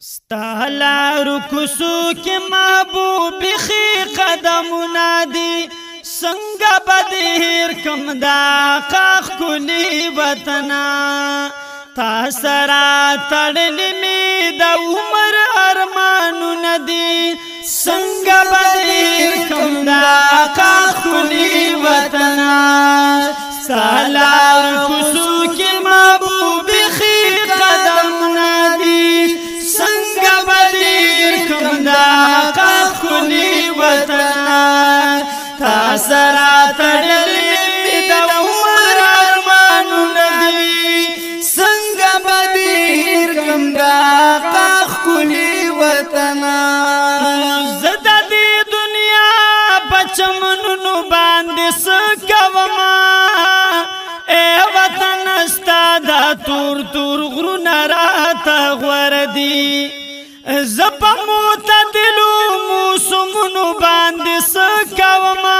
ستالا رکسو کی محبوب خی قدم نادی سنگا بدیر کم دا قاق کلی وطنا تا سرا تڑلی می دا عمر ارمانو ندی سنگا بدیر کم دا قاق کلی وطنا ستالا رکسو کی محبوب خی قدم نادی سنگا بدیر کم دا قاق کلی وطنا تا سرا تڑلی دا عمر ارمانو ندی سنگا بدیر کم دا قاق کلی وطنا زدہ دی دنیا بچمنو باندی سکوما اے وطن استادا تور تور غرون راتا غوردی زپا معتدلو موسمونو باندی سکوما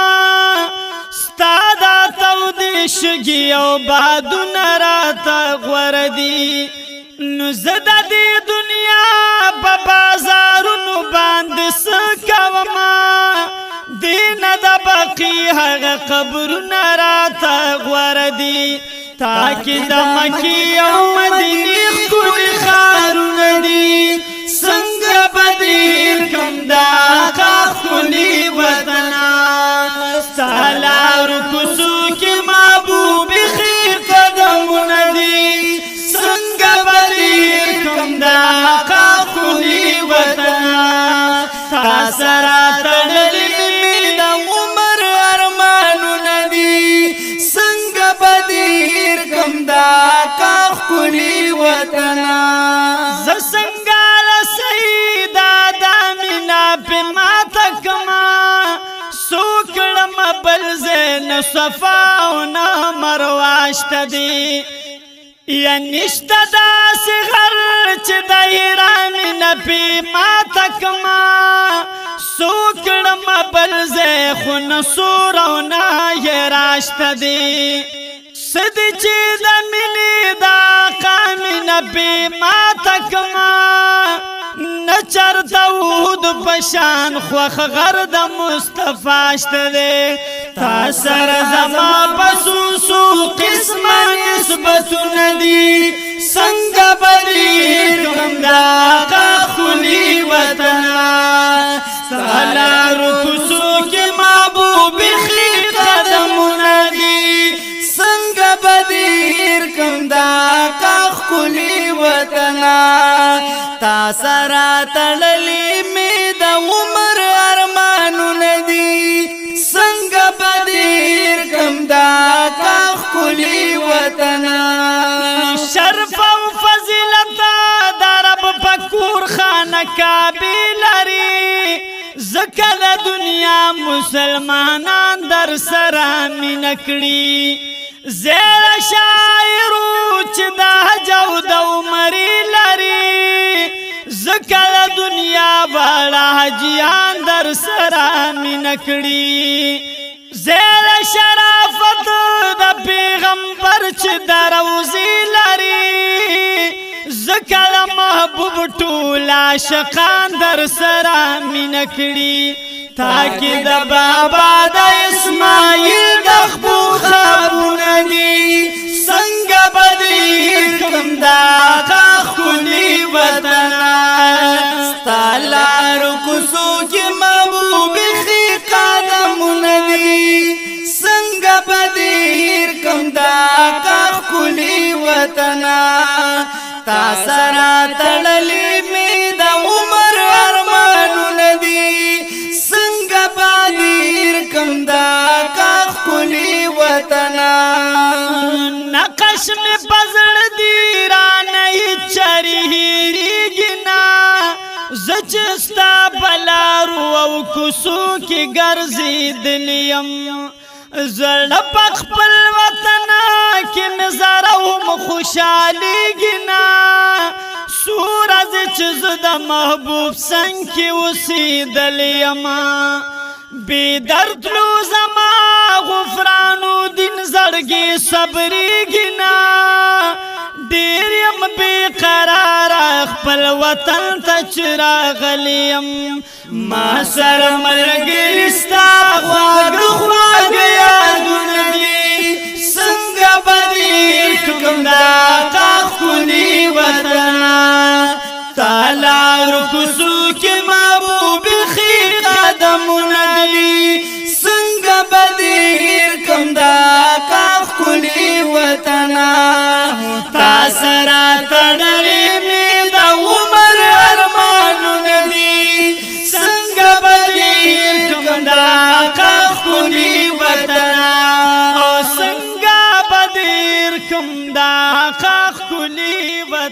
ستادا تودی شگی او بادون راتا غوردی نو زدہ دی دنیا ببازارونو باندی سکوما دین دا باقی حق قبرون راتا غوردی تاکی دا مکی او مدینی خود خارون دی سنگ بدیر کم دا قاق کلی وطنا سالا رکسو کی محبوب خیر قدم ندی سنگ بدیر کم دا قاق کلی وطنا تا سرا تڑلی دا عمر ارمانو ندی سنگ بدیر کم دا قاق کلی وطنا زسنگال سیدہ دامنا پی ماتا کما سوکڑم بلزین صفاونا مرواشت دی یا نشت دا سغر چی دایرامنا پی ماتا کما سوکڑم بلزین سورونا یراشت دی سدی چی دا ملی دا قامنا پی ماتا کما نچر داود پشان خوخ غرد مصطفاشت دے تا سر زما بسوسو قسم نسبتو ندی سنگ بدیر کم دا قاق کلی وطنا سالا رکسو کی محبوب خی قدم ندی سنگ بدیر کم دا قاق کلی وطنا تا سرا تڑلی می دا عمر ارمانو ندی سنگ بدیر کم دا قاق کلی وطنا شرف و فضیلت دا رب پکور خانہ کابلاری زکل دنیا مسلمانان در سرامی نکڑی زیر شاعرو چی دا جو دا عمری لری زکل دنیا بڑا حجیان در سرامی نکڑی زیر شرافت دا پیغمبر چی دا روزی لری زکل محبوب طولا شقان در سرامی نکڑی تاکی دا بابا دا اسماعیل دخبو خوابو ندی سنگ بدیر کم دا قاق کلی وطنا ستالا رکسو کی محبوب خی قدم ندی سنگ بدیر کم دا قاق کلی وطنا تا سرا تڑلی می دا عمر ارمانو ندی سنگ بدیر کم دا قاق کلی وطنا نقش میں پزڑ دیرانی چری ہیری گنا زچستا بلارو او کسو کی گرزی دلیم زلپق پل وطنا کی مزارو خوشالی گنا سورج چیز دا محبوب سنگ کی اسی دلیم بی درد لو زما غفرانو دن زرگی صبری گنا دیر یم بی قرار خپل وطن ته چراغلیم ما سره ملګری ستا خواږه خواږه یادونه دي څنګه به دې کوم دا ښکلي وطنه تا لارو کوڅو کې محبوب ښې قدمونه دي څنګه به دې کوم دا ښکلي وطنه تا سره تړلې مې د عمر ارمانونه دي څنګه به دې کوم دا ښکلي وطنه او څنګه به دې کوم دا ښکلي وطنه